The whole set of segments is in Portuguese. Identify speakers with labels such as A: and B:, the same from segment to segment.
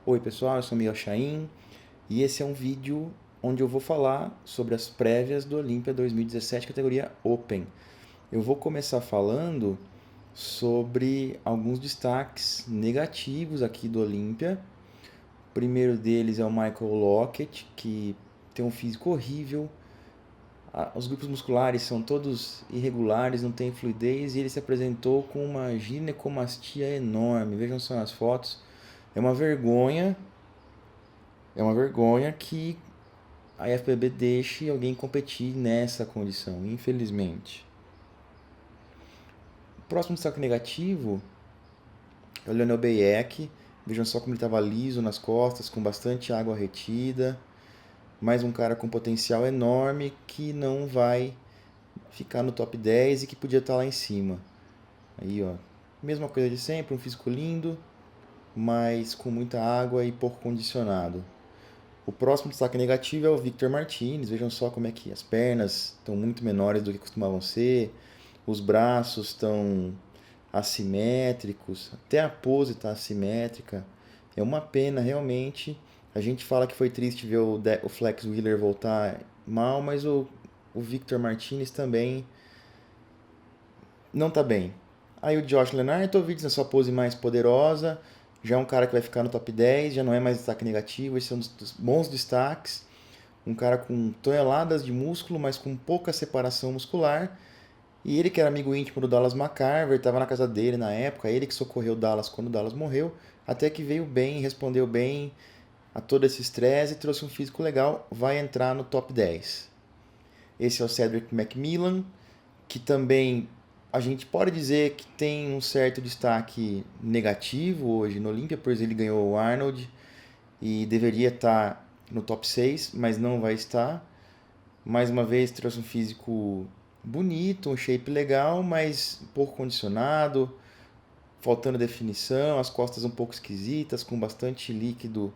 A: Oi pessoal, eu sou Miguel Chaim e esse é um vídeo onde eu vou falar sobre as prévias do Olympia 2017 categoria Open. Eu vou começar falando sobre alguns destaques negativos aqui do Olympia. O primeiro deles é o Michael Lockett, que tem um físico horrível. Os grupos musculares são todos irregulares, não tem fluidez e ele se apresentou com uma ginecomastia enorme. Vejam só as fotos. É uma vergonha É uma vergonha que a IFBB deixe alguém competir nessa condição, infelizmente. O próximo destaque negativo é o Leonel Bayek. Vejam só como ele estava liso nas costas, com bastante água retida. Mais um cara com potencial enorme que não vai ficar no top 10 e que podia estar lá em cima. Aí, ó, mesma coisa de sempre, um físico lindo, mas com muita água e pouco condicionado. O próximo destaque negativo é o Victor Martinez. Vejam só como é que as pernas estão muito menores do que costumavam ser, os braços estão assimétricos, até a pose está assimétrica. É uma pena realmente. A gente fala que foi triste ver o Flex Wheeler voltar mal, mas o Victor Martinez também não está bem. Aí o Josh Lenartovich na sua pose mais poderosa, já é um cara que vai ficar no top 10, já não é mais destaque negativo, esse é um dos bons destaques. Um cara com toneladas de músculo, mas com pouca separação muscular. E ele que era amigo íntimo do Dallas McCarver, estava na casa dele na época, ele que socorreu o Dallas quando o Dallas morreu, até que veio bem, respondeu bem a todo esse estresse e trouxe um físico legal, vai entrar no top 10. Esse é o Cedric McMillan, que também a gente pode dizer que tem um certo destaque negativo hoje no Olympia, pois ele ganhou o Arnold e deveria estar no top 6, mas não vai estar. Mais uma vez trouxe um físico bonito, um shape legal, mas pouco condicionado, faltando definição, as costas um pouco esquisitas, com bastante líquido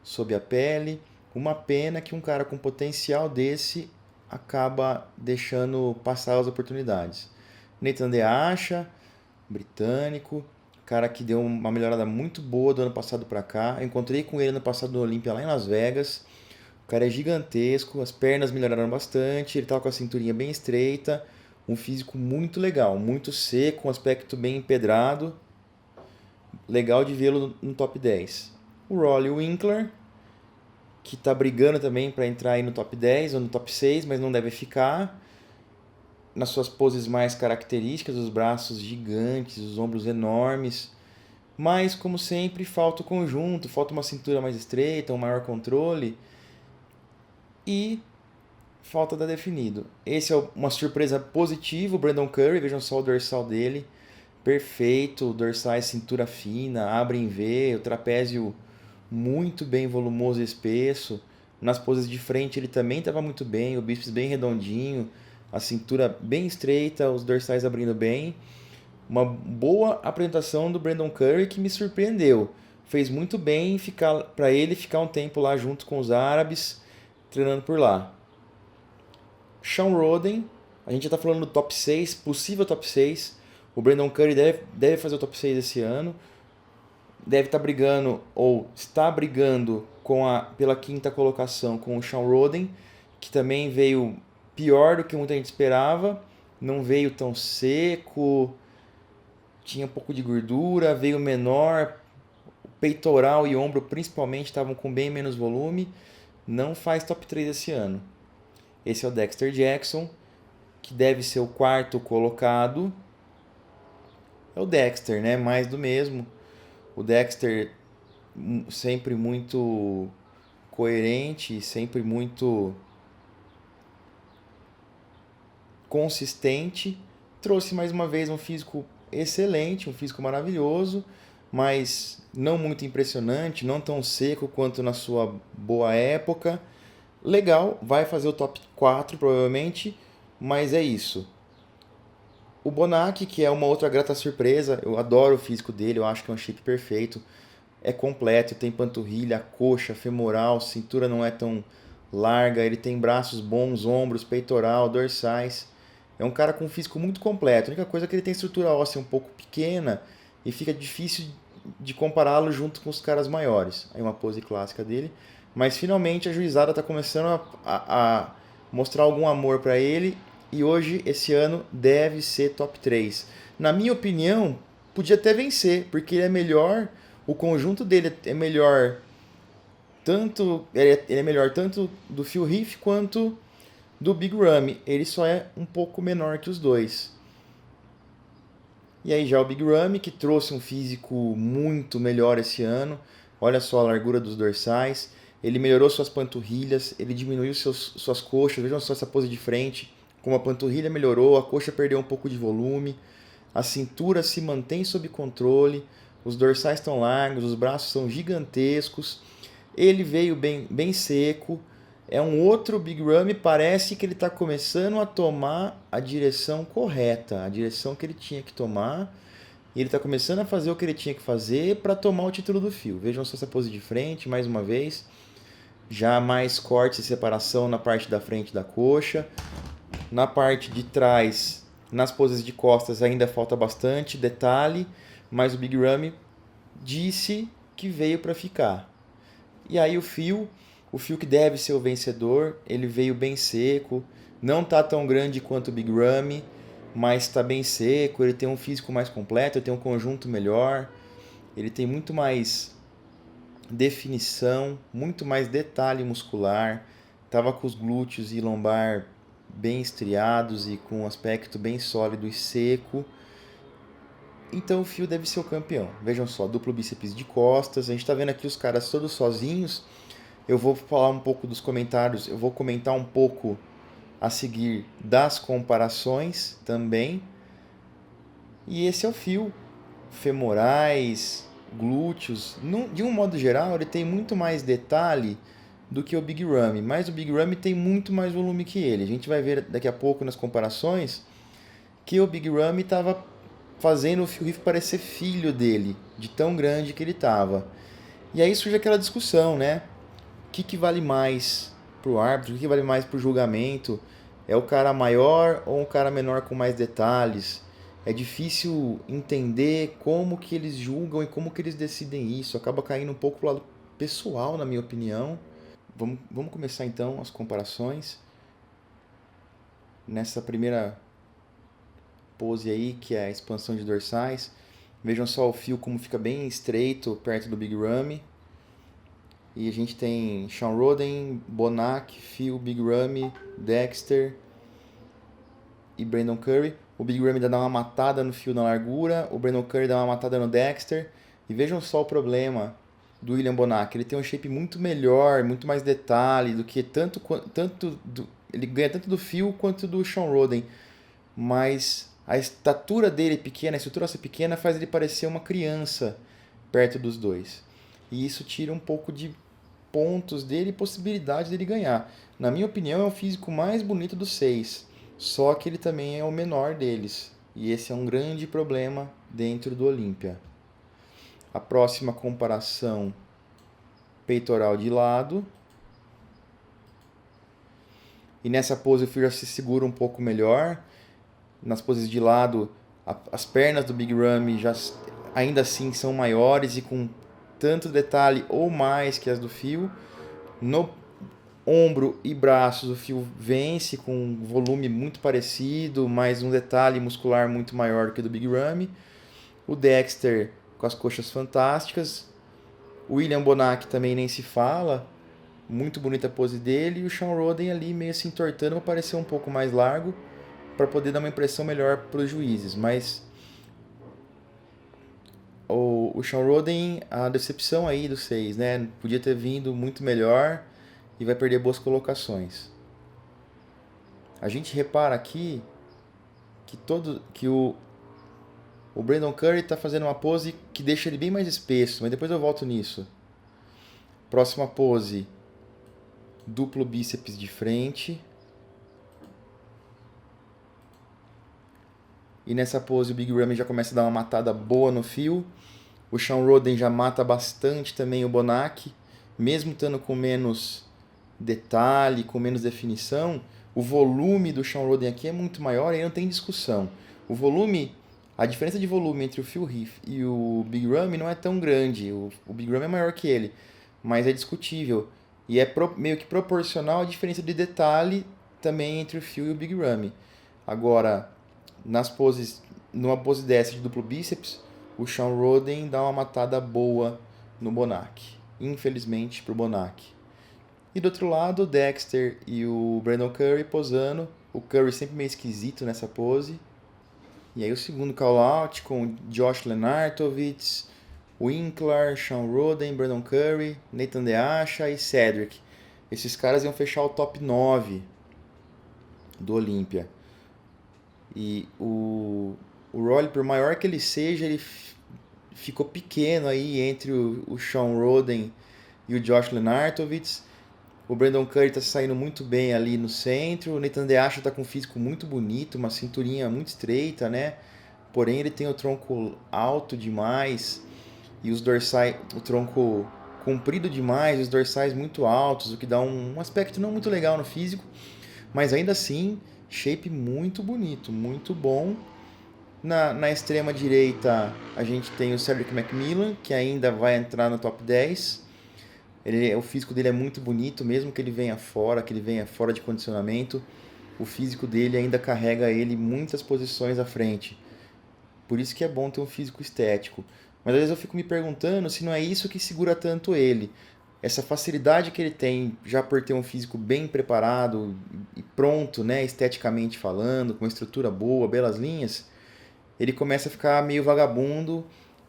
A: sob a pele. Uma pena que um cara com potencial desse acaba deixando passar as oportunidades. Nathan De Asha, britânico, cara que deu uma melhorada muito boa do ano passado para cá. Eu encontrei com ele no passado no Olympia lá em Las Vegas. O cara é gigantesco, as pernas melhoraram bastante, ele tava com a cinturinha bem estreita, um físico muito legal, muito seco, um aspecto bem empedrado. Legal de vê-lo no top 10. O Rolly Winkler, que está brigando também para entrar aí no top 10 ou no top 6, mas não deve ficar. Nas suas poses mais características, os braços gigantes, os ombros enormes. Mas, como sempre, falta o conjunto, falta uma cintura mais estreita, um maior controle e falta dar definido. Esse é uma surpresa positiva, o Brandon Curry, vejam só o dorsal dele, perfeito, dorsais cintura fina, abre em V, o trapézio muito bem volumoso e espesso. Nas poses de frente ele também estava muito bem, o bíceps bem redondinho, a cintura bem estreita, os dorsais abrindo bem. Uma boa apresentação do Brandon Curry que me surpreendeu. Fez muito bem ficar para ele ficar um tempo lá junto com os árabes, treinando por lá. Sean Roden, a gente já está falando do top 6, possível top 6. O Brandon Curry deve fazer o top 6 esse ano. Deve estar brigando, ou está brigando pela quinta colocação com o Sean Roden, que também veio pior do que muita gente esperava. Não veio tão seco, tinha um pouco de gordura, veio menor, peitoral e ombro principalmente estavam com bem menos volume. Não faz top 3 esse ano. Esse é o Dexter Jackson, que deve ser o quarto colocado. É o Dexter, né? Mais do mesmo. O Dexter sempre muito coerente, sempre muito consistente. Trouxe mais uma vez um físico excelente, um físico maravilhoso, mas não muito impressionante, não tão seco quanto na sua boa época. Legal, vai fazer o top 4 provavelmente, mas é isso. O Bonac, que é uma outra grata surpresa, eu adoro o físico dele, eu acho que é um shape perfeito. É completo, tem panturrilha, coxa, femoral, cintura não é tão larga, ele tem braços bons, ombros, peitoral, dorsais. É um cara com um físico muito completo. A única coisa é que ele tem estrutura óssea um pouco pequena e fica difícil de compará-lo junto com os caras maiores. Aí uma pose clássica dele. Mas finalmente a juizada está começando a mostrar algum amor para ele. E hoje, esse ano, deve ser top 3. Na minha opinião, podia até vencer, porque ele é melhor, o conjunto dele é melhor ele é melhor tanto do Phil Heath quanto do Big Ramy. Ele só é um pouco menor que os dois. E aí já o Big Ramy, que trouxe um físico muito melhor esse ano. Olha só a largura dos dorsais. Ele melhorou suas panturrilhas, ele diminuiu suas coxas. Vejam só essa pose de frente. Como a panturrilha melhorou, a coxa perdeu um pouco de volume. A cintura se mantém sob controle. Os dorsais estão largos, os braços são gigantescos. Ele veio bem seco. É um outro Big Ramy, parece que ele está começando a tomar a direção correta, a direção que ele tinha que tomar. E ele está começando a fazer o que ele tinha que fazer para tomar o título do Phil. Vejam só essa pose de frente, mais uma vez. Já mais corte e separação na parte da frente da coxa. Na parte de trás, nas poses de costas, ainda falta bastante detalhe. Mas o Big Ramy disse que veio para ficar. E aí o Phil que deve ser o vencedor, ele veio bem seco, não está tão grande quanto o Big Ramy, mas está bem seco, ele tem um físico mais completo, ele tem um conjunto melhor, ele tem muito mais definição, muito mais detalhe muscular, estava com os glúteos e lombar bem estriados e com um aspecto bem sólido e seco. Então o Phil deve ser o campeão. Vejam só, duplo bíceps de costas. A gente está vendo aqui os caras todos sozinhos. Eu vou falar um pouco dos comentários. Eu vou comentar um pouco a seguir das comparações também. E esse é o Phil. Femorais, glúteos. De um modo geral, ele tem muito mais detalhe do que o Big Ramy. Mas o Big Ramy tem muito mais volume que ele. A gente vai ver daqui a pouco nas comparações que o Big Ramy estava fazendo o Phil Heath parecer filho dele, de tão grande que ele estava. E aí surge aquela discussão, né? O que vale mais para o árbitro? O que vale mais para o julgamento? É o cara maior ou um cara menor com mais detalhes? É difícil entender como que eles julgam e como que eles decidem isso. Acaba caindo um pouco pro lado pessoal, na minha opinião. Vamos começar então as comparações. Nessa primeira pose aí, que é a expansão de dorsais. Vejam só o fio como fica bem estreito perto do Big Ramy. E a gente tem Shawn Rhoden, Bonac, Phil, Big Ramy, Dexter e Brandon Curry. O Big Ramy dá uma matada no Phil na largura, o Brandon Curry dá uma matada no Dexter. E vejam só o problema do William Bonac. Ele tem um shape muito melhor, muito mais detalhe do que ele ganha tanto do Phil quanto do Shawn Rhoden. Mas a estatura dele pequena, a estrutura ser pequena faz ele parecer uma criança perto dos dois. E isso tira um pouco de pontos dele e possibilidade dele ganhar. Na minha opinião, é o físico mais bonito dos 6. Só que ele também é o menor deles. E esse é um grande problema dentro do Olímpia. A próxima comparação, peitoral de lado. E nessa pose o Phil já se segura um pouco melhor. Nas poses de lado, as pernas do Big Ramy já ainda assim são maiores e com tanto detalhe ou mais que as do Phil. No ombro e braços o Phil vence com um volume muito parecido, mas um detalhe muscular muito maior do que o do Big Ramy. O Dexter com as coxas fantásticas. O William Bonac também nem se fala. Muito bonita a pose dele. E o Shawn Rhoden ali meio se entortando para parecer um pouco mais largo, para poder dar uma impressão melhor para os juízes. Mas o Shawn Rhoden, a decepção aí dos 6, né? Podia ter vindo muito melhor e vai perder boas colocações. A gente repara aqui que o Brandon Curry está fazendo uma pose que deixa ele bem mais espesso, mas depois eu volto nisso. Próxima pose, duplo bíceps de frente. E nessa pose o Big Ramy já começa a dar uma matada boa no Phil. O Shawn Rhoden já mata bastante também o Bonac. Mesmo estando com menos detalhe, com menos definição, o volume do Shawn Rhoden aqui é muito maior e aí não tem discussão. O volume, A diferença de volume entre o Phil Heath e o Big Ramy não é tão grande. O Big Ramy é maior que ele, mas é discutível. E é meio que proporcional à diferença de detalhe também entre o Phil e o Big Ramy. Agora, numa pose dessa de duplo bíceps, o Sean Roden dá uma matada boa no Bonac. Infelizmente pro Bonac. E do outro lado, o Dexter e o Brandon Curry posando. O Curry sempre meio esquisito nessa pose. E aí o segundo call-out com Josh Lenartovitz, Winkler, Sean Roden, Brandon Curry, Nathan DeAsha e Cedric. Esses caras iam fechar o top 9 do Olympia. E o Rolly, por maior que ele seja, ele ficou pequeno aí entre o Sean Roden e o Josh Lenartovitz. O Brandon Curry está saindo muito bem ali no centro. O Nathan DeAsha está com um físico muito bonito, uma cinturinha muito estreita, né? Porém, ele tem o tronco alto demais e os dorsais, o tronco comprido demais, os dorsais muito altos, o que dá um aspecto não muito legal no físico, mas ainda assim, shape muito bonito, muito bom. Na extrema direita, a gente tem o Cedric McMillan, que ainda vai entrar no top 10. O físico dele é muito bonito, mesmo que ele venha fora de condicionamento, o físico dele ainda carrega ele muitas posições à frente. Por isso que é bom ter um físico estético. Mas às vezes eu fico me perguntando se não é isso que segura tanto ele. Essa facilidade que ele tem, já por ter um físico bem preparado e pronto, né, esteticamente falando, com uma estrutura boa, belas linhas, ele começa a ficar meio vagabundo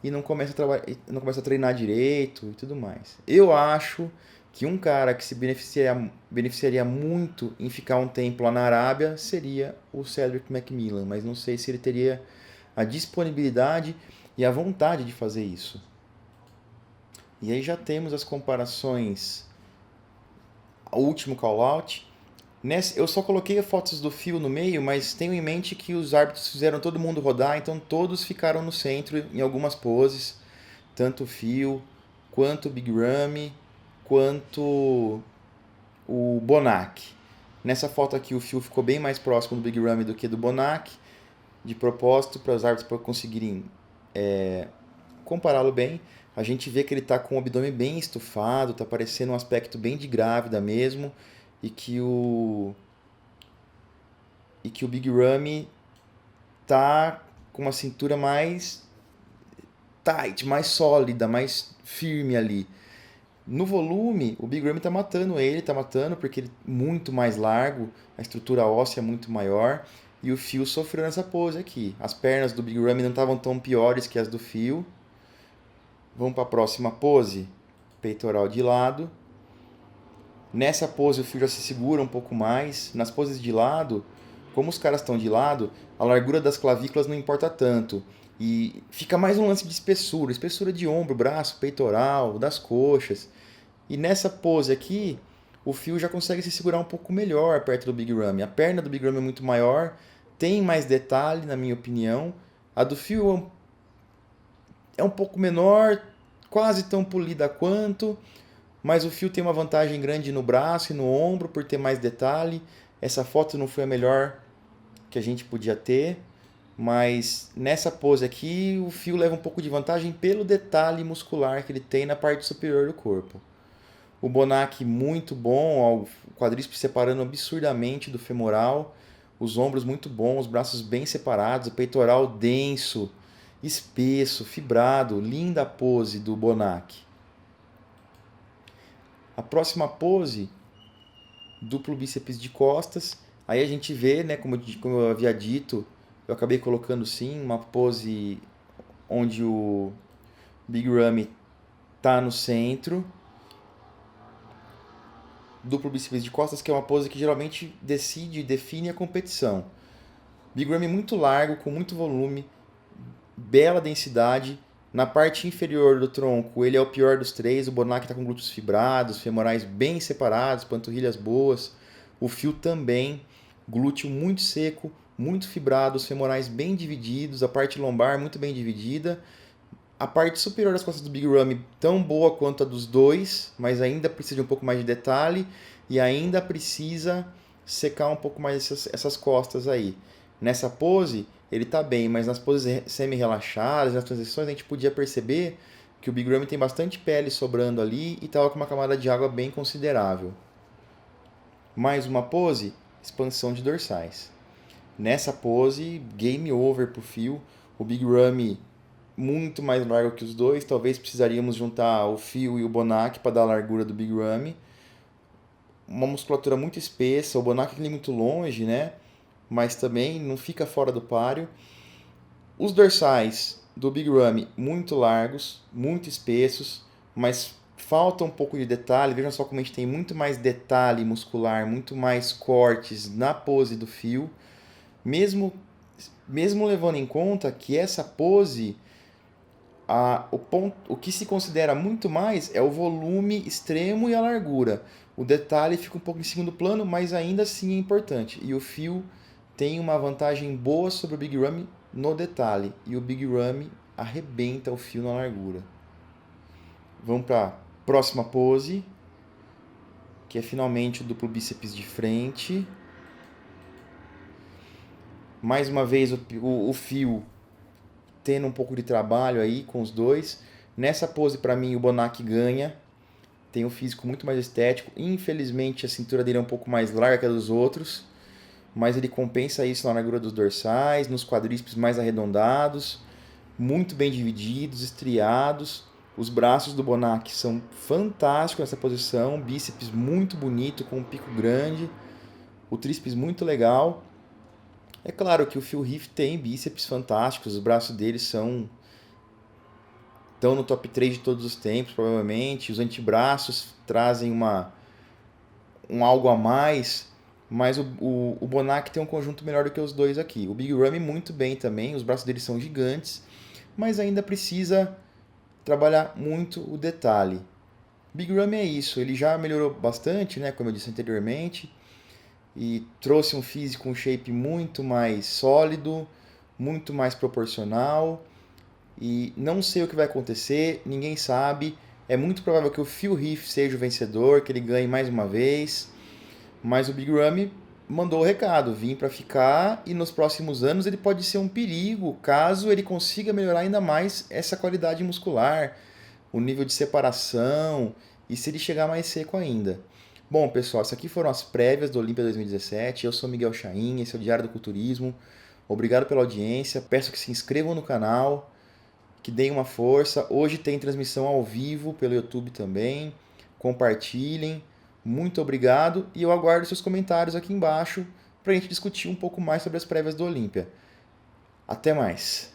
A: e não começa a treinar direito e tudo mais. Eu acho que um cara que se beneficiaria muito em ficar um tempo lá na Arábia seria o Cedric McMillan, mas não sei se ele teria a disponibilidade e a vontade de fazer isso. E aí já temos as comparações ao último call-out. Eu só coloquei fotos do Phil no meio, mas tenho em mente que os árbitros fizeram todo mundo rodar, então todos ficaram no centro em algumas poses. Tanto o Phil, quanto o Big Ramy, quanto o Bonac. Nessa foto aqui o Phil ficou bem mais próximo do Big Ramy do que do Bonac, de propósito, para os árbitros conseguirem compará-lo bem. A gente vê que ele está com o abdômen bem estufado, está parecendo um aspecto bem de grávida mesmo, e que o Big Ramy tá com uma cintura mais tight, mais sólida, mais firme ali. No volume, o Big Ramy tá matando porque ele é muito mais largo, a estrutura óssea é muito maior, e o Phil sofreu nessa pose aqui. As pernas do Big Ramy não estavam tão piores que as do Phil. Vamos para a próxima pose, peitoral de lado. Nessa pose o Phil já se segura um pouco mais. Nas poses de lado, como os caras estão de lado, a largura das clavículas não importa tanto. E fica mais um lance de espessura de ombro, braço, peitoral, das coxas. E nessa pose aqui, o Phil já consegue se segurar um pouco melhor perto do Big Ramy. A perna do Big Ramy é muito maior, tem mais detalhe, na minha opinião. A do Phil é um pouco menor, quase tão polida quanto, mas o Phil tem uma vantagem grande no braço e no ombro por ter mais detalhe. Essa foto não foi a melhor que a gente podia ter, mas nessa pose aqui o Phil leva um pouco de vantagem pelo detalhe muscular que ele tem na parte superior do corpo. O Bonac muito bom, o quadríceps separando absurdamente do femoral, os ombros muito bons, os braços bem separados, o peitoral denso, espesso, fibrado, linda a pose do Bonac. A próxima pose, duplo bíceps de costas. Aí a gente vê, né, como eu havia dito, eu acabei colocando sim uma pose onde o Big Ramy está no centro. Duplo bíceps de costas, que é uma pose que geralmente decide e define a competição. Big Ramy muito largo, com muito volume, bela densidade. Na parte inferior do tronco, ele é o pior dos três. O Bonac está com glúteos fibrados, femorais bem separados, panturrilhas boas. O Phil também, glúteo muito seco, muito fibrado, os femorais bem divididos, a parte lombar muito bem dividida. A parte superior das costas do Big Ramy tão boa quanto a dos dois, mas ainda precisa de um pouco mais de detalhe e ainda precisa secar um pouco mais essas costas aí. Nessa pose, ele tá bem, mas nas poses semi-relaxadas, nas transições, a gente podia perceber que o Big Ramy tem bastante pele sobrando ali e tava com uma camada de água bem considerável. Mais uma pose, expansão de dorsais. Nessa pose, game over pro fio. O Big Ramy muito mais largo que os dois. Talvez precisaríamos juntar o fio e o Bonac para dar a largura do Big Ramy. Uma musculatura muito espessa. O Bonac é muito longe, né? Mas também não fica fora do páreo. Os dorsais do Big Ramy muito largos, muito espessos, mas falta um pouco de detalhe. Vejam só como a gente tem muito mais detalhe muscular, muito mais cortes na pose do fio. Mesmo levando em conta que essa pose, o que se considera muito mais é o volume extremo e a largura. O detalhe fica um pouco em segundo plano, mas ainda assim é importante. E o fio tem uma vantagem boa sobre o Big Ramy no detalhe. E o Big Ramy arrebenta o fio na largura. Vamos para a próxima pose, que é finalmente o duplo bíceps de frente. Mais uma vez o fio tendo um pouco de trabalho aí com os dois. Nessa pose, para mim, o Bonac ganha. Tem um físico muito mais estético. Infelizmente, a cintura dele é um pouco mais larga que a dos outros. Mas ele compensa isso na largura dos dorsais, nos quadríceps mais arredondados. Muito bem divididos, estriados. Os braços do Bonac são fantásticos nessa posição. Bíceps muito bonito, com um pico grande. O tríceps muito legal. É claro que o Phil Heath tem bíceps fantásticos, os braços dele estão no top 3 de todos os tempos, provavelmente. Os antebraços trazem um algo a mais, mas o Bonac tem um conjunto melhor do que os dois aqui. O Big Ramy muito bem também, os braços dele são gigantes, mas ainda precisa trabalhar muito o detalhe. Big Ramy é isso, ele já melhorou bastante, né, como eu disse anteriormente, e trouxe um físico, um shape muito mais sólido, muito mais proporcional. E não sei o que vai acontecer, ninguém sabe. É muito provável que o Phil Heath seja o vencedor, que ele ganhe mais uma vez. Mas o Big Ramy mandou o recado, vim para ficar, e nos próximos anos ele pode ser um perigo caso ele consiga melhorar ainda mais essa qualidade muscular, o nível de separação e se ele chegar mais seco ainda. Bom, pessoal, essas aqui foram as prévias do Olímpia 2017. Eu sou Miguel Chaim, esse é o Diário do Culturismo. Obrigado pela audiência. Peço que se inscrevam no canal, que deem uma força. Hoje tem transmissão ao vivo pelo YouTube também. Compartilhem. Muito obrigado e eu aguardo seus comentários aqui embaixo para a gente discutir um pouco mais sobre as prévias do Olímpia. Até mais!